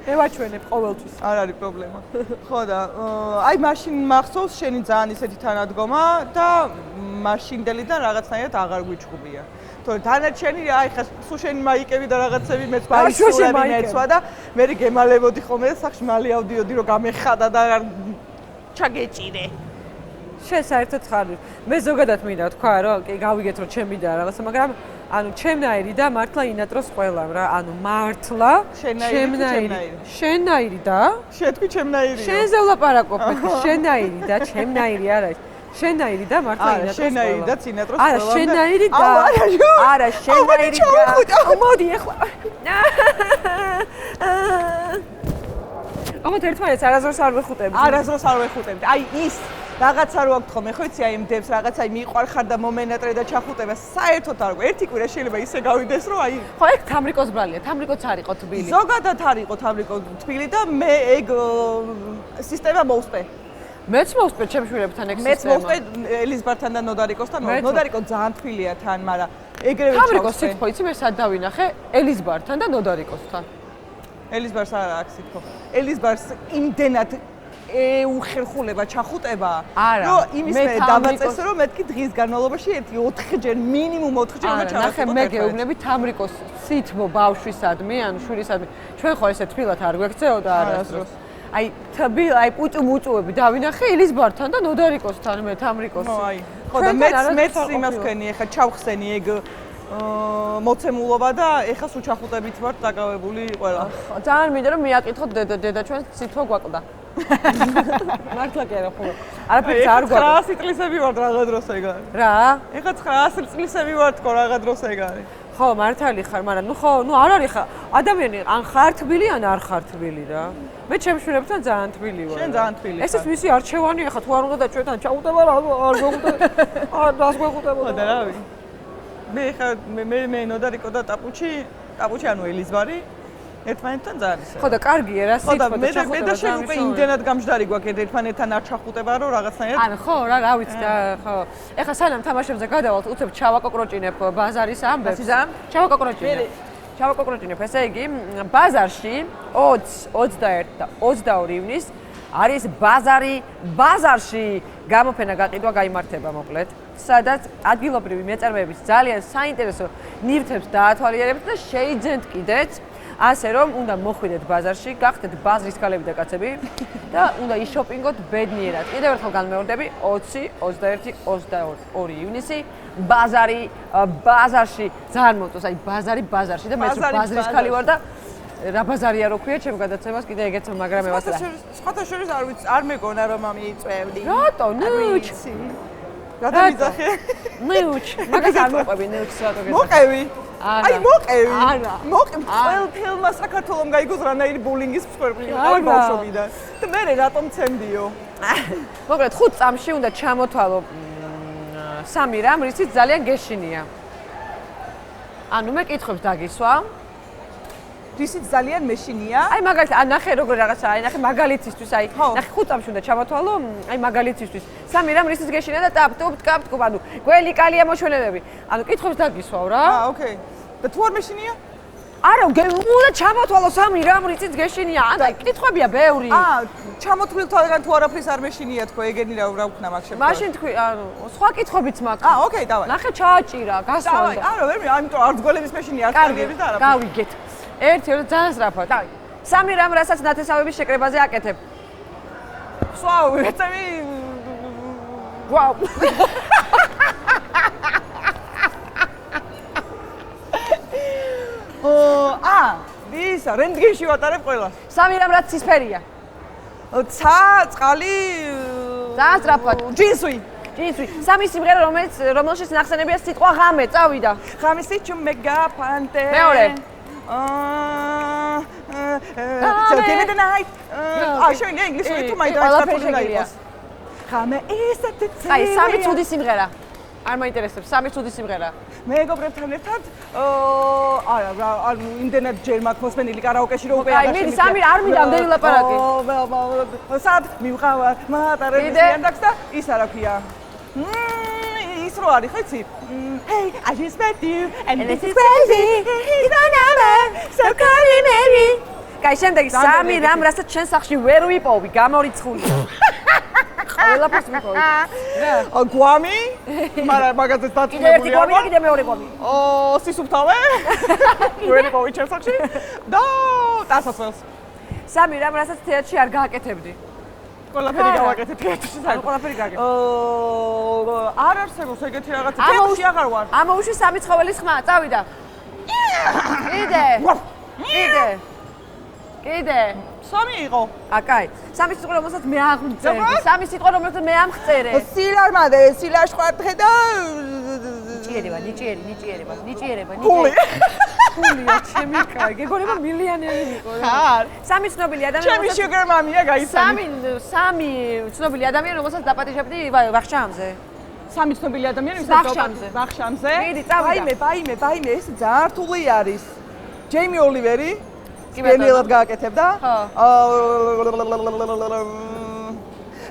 მე ვაჩვენებ ყოველთვის. არ არის პრობლემა. ხო და აი მაშინ მახსოვს შენი ძალიან ისეთი თანადგომა და მაშინდელიდან რაღაცნაირად აღარ გვიჭუბია. თორე დანარჩენი აი ხა სულ შენი მაიკები და რაღაცები მეც ბაისულები მეცვა და მე გემალებოდი ხოლმე და სახში მალე ავდიოდი რომ გამეხადა და ჩაგეჭირე. შენ საერთოდ ხარ. მე ზოგადად მინდა თქვა რომ კი გავიგეთ რომ ჩემი და რაღაცა, მაგრამ ანუ ჩემნაირი და მართლა ინატროს ყველამ რა, ანუ მართლა შენნაირი და შეთქვი ჩემნაირიო. შენზე ვლაპარაკობ, შენნაირი და ჩემნაირი არ არის. შენნაირი და მართლა ინატროს ყველა. შენნაირი და ინატროს ყველა. არა, შენნაირი და არა, შენნაირი და მოდი ახლა. ამათ ერთმანეთს არასდროს არ ვეხუტებდი. არასდროს არ ვეხუტებდი. აი ის რაღაცა რო აქვს ხოლმე, ხო იცი აი იმდებს რაღაცა მიყარხარ და მომენატრე და ჩახუტება საერთოდ არ გვერდი კვირა შეიძლება ისე გავიდეს რომ აი ხო ეგ თამრიკოს ბრალია, თამრიკოც არ იყო თბილი. ზოგადად არ იყო თამრიკო თბილი და მე ეგ სისტემა მოვსპე. მეც მოვსპე ჩემ შვილებთან ეგ სისტემა. მეც მოვსპე ელიზბართან და ნოდარიკოსთან. ნოდარიკო ძალიან თბილია თან, მაგრამ ეგრევე ჩავსპე. თამრიკოს სიტყვა იცი მე სად დავინახე? ელიზბართან და ნოდარიკოსთან. ელიზბარს არ აქვს სიტყვა. ელიზბარს იმდენად უხერხულება ჩახუტება, რომ იმის მე დავაწესე რომ მეთქი დღის განმავლობაში 4ჯერ მინიმუმ 4ჯერ უნდა ჩავასწრო. ნახე მე გეუბნები თამრიკოს სითბო ბავშვისადმი, ანუ შვილისადმი. ჩვენ ხო ესე თბილად არ გვექცეოდა არასდროს. აი თბილ, აი პუჭუ-მუჭუები დავინახე ელიზბართან და ნოდარიკოსთან მე თამრიკოს. ხო და მეც იმას ვქენი, ეხა ჩავხსენი ეგ მოცემულობა და ეხა სულ ჩახუტებით ვართ დაკავებული ყველა. ძალიან მინდა რომ მიაკითხოთ დედა ჩვენ სითბო გვაყდა. მართლა კი არა ხო. არაფერს არ გვაქვს. 900 წლისები ვართ რაღა დროს ეგ არის. რა? ეხა 900 წლისები ვართ ხო რაღა დროს ეგ არის. ხო, მართალი ხარ, მაგრამ ნუ ხო, ნუ არ არის ხა. ადამიანი ან ხარ თბილი, ან არ ხარ თბილი რა. მე ჩემ შვილებთან ძალიან თბილი ვარ. შენ ძალიან თბილი ხარ. ესეც მისი არჩევანია ხა, თუ არ უნდა და ჩვენთან ჩაუტება რა, არ გვეღუდა. რას გვეღუდებოდა? და რავი. მე ხა მე ნოდარიკო და ტაპუჩი ანუ ელიზბარი ერთმანეთთან ძალიან ისე. ხო და კარგია რა სიტყვა და ჩახუტება. მე და შენ უკვე იმდენად გამჯდარი გვაქვს ერთმანეთთან არ ჩახუტება რომ რაღაცნაირად. ან ხო რა ვიცი და ხო. ეხლა სანამ თამაშებზე გადავალთ, უცებ ჩავაკოკროჭინებ ბაზარის ამბებს. ჩავაკოკროჭინებ, ესე იგი, ბაზარში 20, 21 და 22 ივნის არის ბაზარში გამოფენა გაყიდვა გაიმართება მოკლედ. სადაც ადგილობრივი მეწარმეების ძალიან საინტერესო ნივთებს დაათვალიერებთ და შეიძენთ კიდეც ასე რომ უნდა მოხვიდეთ ბაზარში, გახდეთ ბაზრის ქალები და კაცები და უნდა იშოპინგოთ ბედნიერად. კიდევ ერთხელ განმეორდები 20, 21, 22 ივნისი ბაზარში ძალიან მოწონს, აი ბაზარში და მეც ბაზრის ქალი ვარ და რა ბაზარია რო ქვია ჩემ გადაცემას კიდე ეგეც მაგრამ მე ვასწრა. სხვათა შორის არ ვიცი, არ მეგონა რომ ამიწევდი. რატო? ნუჩ. გადამიძახე. ნუჩ. მაგას არ მოყვები ნუჩს რატო გეძახე? მოყევი. აი მოყევი. არა. ყველ ფილმმა საქართველოს გაიგოს რანაირი ბულინგის მსხვერპლი ვიყავი ბავშვობიდან. და მე რატომ ცემდიო? მოკლედ 5 წამში უნდა ჩამოთვალო 3 რამ, რიცით ძალიან გეშინია. ანუ მე კითხვებს დაგისვა. რისიც ძალიან მეშინია. აი მაგალითად, ნახე როგორ რაღაცა, აი ნახე მაგალითისთვის, აი ნახე 5 წამში უნდა ჩამოთვალო, აი მაგალითისთვის. სამი რამ რისიც გეშინა და ტაპ ტუპ ტკაპ ტკუპ, ანუ გველი კალია მოშველებები. ანუ კითხვებს დაგისვავ რა. ოკეი. და თუ არ მეშინია? არა, უნდა ჩამოთვალო სამი რამ რისიც გეშინია. აი კითხვებია ბევრი. ჩამოთვლილ თვალგან თუ არაფრის არ მეშინია თქო, ეგენი რა ვქნა მაგ შემთხვევაში. მაშინ თქვი, ანუ სხვა კითხვებიც მაქვს. ოკეი, დავай. ნახე ჩააჭირა, გასვლა. არა, ვერ ამიტომ არც გოლების მეშინია, არც კარგების და არაფერი. გავიგეთ. ერთი ორი ძალიან სწრაფად. დავай. სამი რამ რასაც ნათესავების შეკრებაზე აკეთებ. სვაუ, ეცემი. ვაუ. ისა, რენტგენში ვატარებ ყველას. სამი რამ რაც ცისფერია. ცა, წყალი, ძალიან სწრაფად. ჯინსვი. ჯინსვი. სამი სიმღერა რომელშიც ნახსენებია სიტყვა ღამე, წავიდა. ღამის იჩუმე გაფანტე. მეორე. give me the night. შენ ინგლისური თუ მაინც დაიწყო და იყოს. ღამე ისეთი ცივია. აი, სამი ცუდი სიმღერა. არ მაინტერესებს, სამი ცუდი სიმღერა. მეგობრებთან ერთად არა, იმდენად ჯერ მაქვს მოსმენილი კარაოკეში რომ უკვე აი, მიდი სამი არ მინდა ამდენი ლაპარაკი. სად მივყავარ მატარების იანდაქს და ის არა ქვია. ის რო არის, ხო იცი? Hey, I just met you and this is crazy. It's my number, so call me maybe. კაი, შემდეგი სამი რამ რასაც ჩვენ სახში ვერ ვიპოვი, გამორიცხული. ყველაფერს ვიპოვი. გვამი? მაგრამ მაგაზეც დაწუნებული ერთი გვამი და კიდე მეორე გვამი. სისუფთავე? ვერ ვიპოვი ჩვენ სახში. და დასასრულს. სამი რამ რასაც თეატრში არ გააკეთებდი. ყველაფერი გავაკეთე თეატრში. ანუ ყველაფერი გააკეთე. არ არსებობს ეგეთი რაღაცა. თეატრში აღარ ვარ. ამოუშვი სამი ცხოველის ხმა, წავიდა. კიდე. კიდე. სამი იყო. კაი. სამი სიტყვა რომელსაც მე აღმწერე. სამი სიტყვა რომელსაც მე ამხწერე. სილარმადე, სილაშხვარტხე და ნიჭიერება. ფულია, ჩემი კაი. გეგონება მილიონერი იყო. სამი ცნობილი ადამიანი. ჩემი sugar mami-ა გაიცანი. სამი ცნობილი ადამიანი რომელსაც დაპატიჟებდი ვახშამზე. სამი ცნობილი ადამიანი ვახშამზე. მიდი, წავიდა. ბაიმე, ეს ძალიან რთული არის. ჯეიმი ოლივერი გენიალად გააკეთებდა.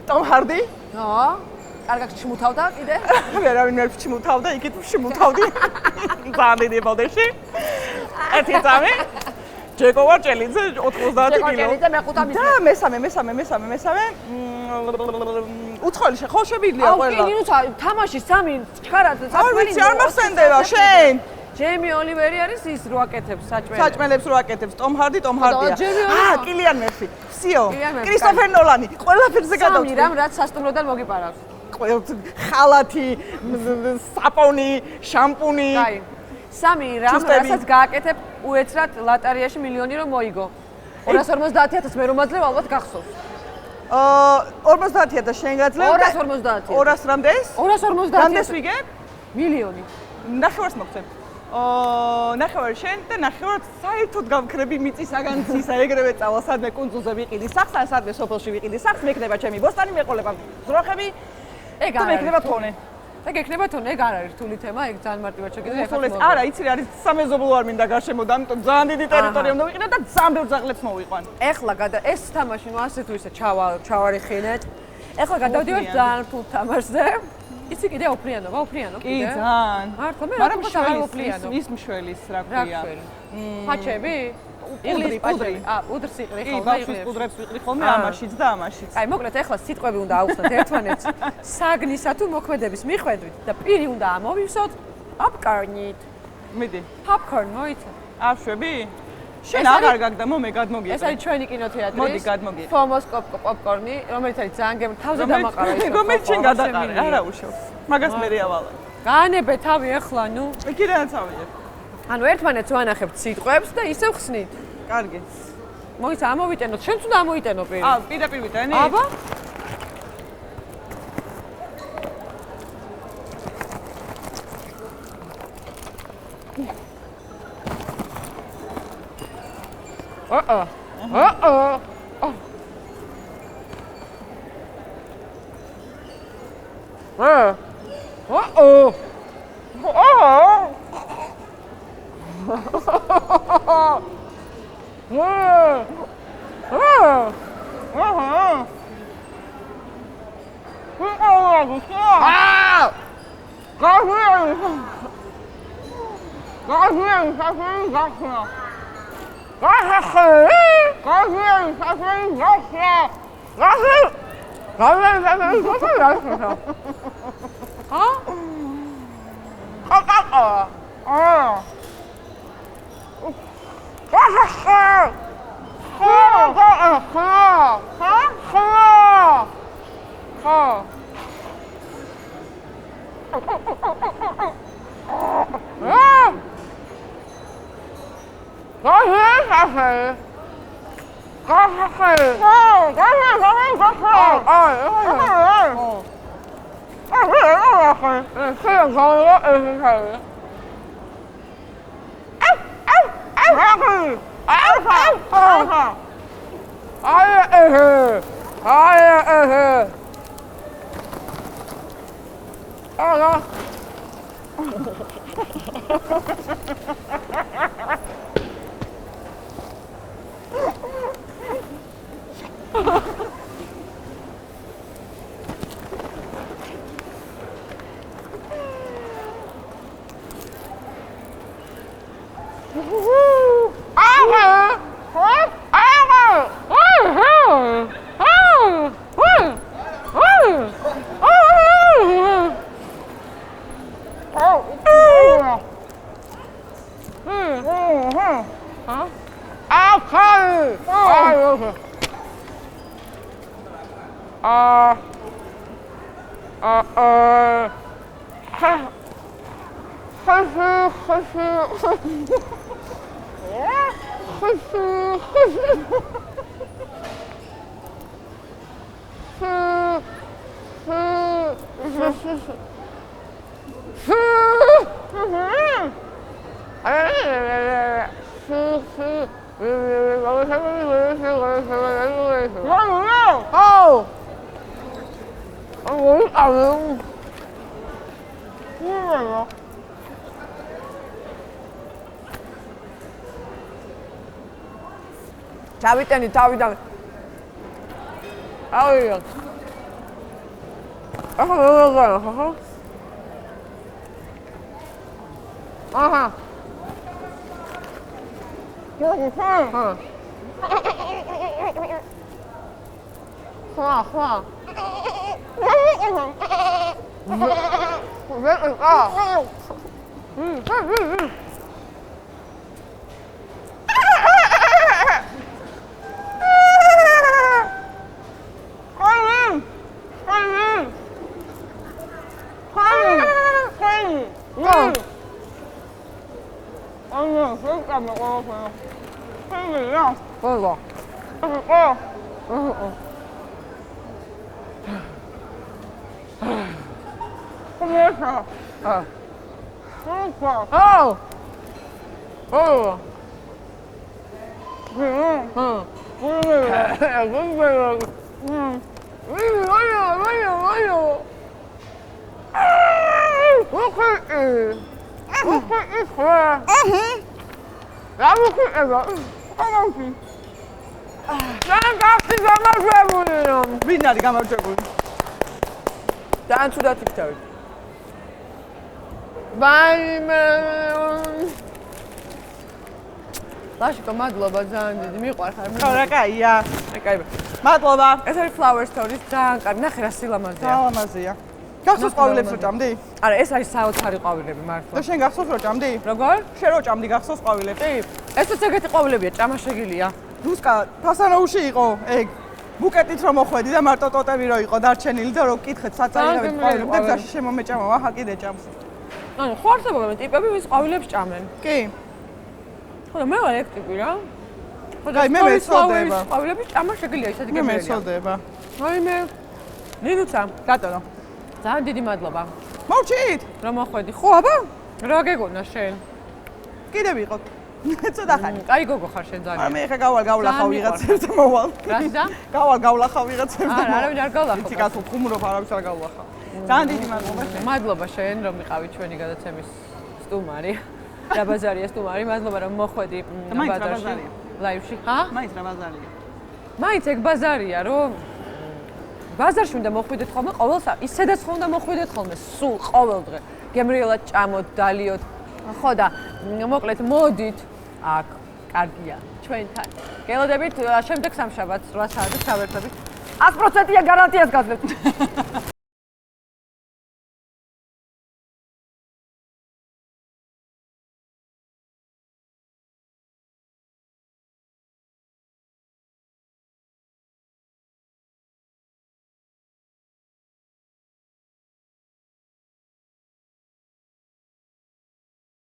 ტომ ჰარდი. კარგად ჩმუთავდა კიდე? ვერავინ ვერ ჩმუთავდა, იქით ჩმუთავდი. ძალიან დიდი ბოდეში. ერთი წამი. ჯეკო ვარჭელიძე 90 კილო. ჯეკო მე 5 და მესამე. უცხოელი ხო შევიდლია ყველა. კი, ნუ თამაში სამი ჩქარად საჭმელი. არ მახსენდება შენ. ჯეიმი ოლივერი არის ის რო აკეთებს საჭმელებს. საჭმელებს რო აკეთებს, ტომ ჰარდია. კილიან მერფი. სიო. კრისტოფერ ნოლანი. ყველაფერზე გადავწყვი. სამი რამ რაც სასტუმროდან მოგიპარავს. ხალათი, საპონი, შამპუნი. კაი. სამი რამ რასაც გააკეთებ უეცრად ლატარიაში მილიონი რომ მოიგო. 250.000 მე რომ აძლევ ალბათ გახსოვს. 50.000 შენ გაძლევ? 250.000. 200 რამდენს? 250.000. რამდენს ვიგებ? მილიონი. ნახევარს მოგცემ. ნახევარი შენ და ნახევარ საერთოდ გავქრები მიწისაგან ცისა ეგრევე წავალ სადმე კუნძულზე ვიყიდი სახს ან სადმე სოფელში ვიყიდი სახს მექნება ჩემი ბოსტანი მეყოლება ზროხები ეგ არ მექნება თონე ეგ ექნება თონე ეგ არ არის რთული თემა ეგ ძალიან მარტივად შეგიძლია ეხლა არა იცი რა არის სამეზობლო არ მინდა გარშემო და ამიტომ ძალიან დიდი ტერიტორია უნდა ვიყიდე და ძალიან ბევრ ძაღლებს მოვიყვან ეხლა ეს თამაში ნუ ასე თუ ისე ჩავარიხინეთ ეხლა გადავდივარ ძალიან რთულ თამაშზე იცი კიდე ოფლიანობა კიდე? კი, ძალიან. მართლა მე რა თქმა უნდა ის მშველის რა ქვია. ფაჩები? პუდრი. პუდრს იყრი ხოლმე. ბავშვის პუდრებს ვიყრი ხოლმე ამაშიც და ამაშიც. აი, მოკლედ ეხლა სიტყვები უნდა აუხსნათ ერთმანეთს საგნისა თუ მოქმედების მიხედვით და პირი უნდა ამოვივსოთ პოპკორნით. მიდი. პოპკორნ მოიცა. არ შვები? შენ აღარ გაგდა მომე გადმოგიყრე. ეს არის ჩვენი კინოთეატრი. მოდი გადმოგიყრე. ფომოს პოპკორნი, რომელიც არის ძალიან თავზე დამაყარა ის. რომელიც შენ გადაყარე, არა უშავს. მაგას მე რეავალა. გაანებე თავი ახლა, ნუ. კი რანაც ავიღებ. ანუ ერთმანეთს ვანახებთ სიტყვებს და ისევ ხსნით. კარგი. მოიცა ამოვიტენოთ, შენც უნდა ამოიტენო პირი. პირდაპირ ვიტენი? აბა. ჩავიტენი თავიდან. აუიო. აჰა. ვინ არის გამარჯვებული? ძალიან ცუდად იქცევით. ვაიმე. ლაშიკო, მადლობა ძალიან დიდი. მიყვარხარ. რა კაია. კაი. მადლობა. ეს არის Flower Stories, ძალიან კარგი. ნახე რა სილამაზეა. სილამაზეა. გახსოვს ყვავილებს რო ჭამდი? არა, ეს არის საოცარი ყვავილები მართლა. და შენ გახსოვს რო ჭამდი? როგორ? შენ რო ჭამდი გახსოვს ყვავილებს? კი. ესეც ეგეთი ყვავილებია, ჭამა შეგილია. რუსკა, თასანაუში იყო ეგ. ბუკეტით რომ მოხვედი და მარტო ტოტები რო იყო დარჩენილი და რო ვკითხეთ საწაირავეთ ყვავილებს და გზაში შემომეჭამა, აჰა კიდე ჭამს. ანუ ხო არსებობენ ტიპები, ვის ყვავილებს ჭამენ. კი. ხო და მე ვარ ეგ ტიპი რა. ხო და მე მეცოდება. ყვავილების ჭამა შეგიძლია ისეთი მე მეცოდება. აი მე. ნინუცა, რატო? ძალიან დიდი მადლობა. მოვჭით? რომ მოხვედი. ხო, აბა? რა გეგონა შენ? კიდე ვიყოთ. ცოტა ხანი. კაი გოგო ხარ შენ ძალიან. მე ხა გავლახავ ვიღაცებს და მოვალ. რასდა? გავლახავ ვიღაცებს და. არა, არავინ არ გავლახავ. იცი გასულ ხუმრობ არავის არ გავლახავ. ძალიან დიდი მადლობა. მადლობა შენ რომ მიყავი ჩვენი გადაცემის სტუმარი. რა ბაზარია სტუმარი, მადლობა რომ მოხვედი ბაზარში. ლაივში. ჰა? მაინც რა ბაზარია. მაინც ეგ ბაზარია, რომ ბაზარში უნდა მოხვიდეთ ხოლმე ყოველ ისედაც ხომ უნდა მოხვიდეთ ხოლმე სულ ყოველ დღე. გემრიელად ჭამოთ, დალიოთ. ხო და მოკლედ მოდით აქ კარგია ჩვენთან. გელოდებით შემდეგ სამშაბათს 8 საათზე ჩავერთვებით. 100%-ია გარანტიას გაძლევთ.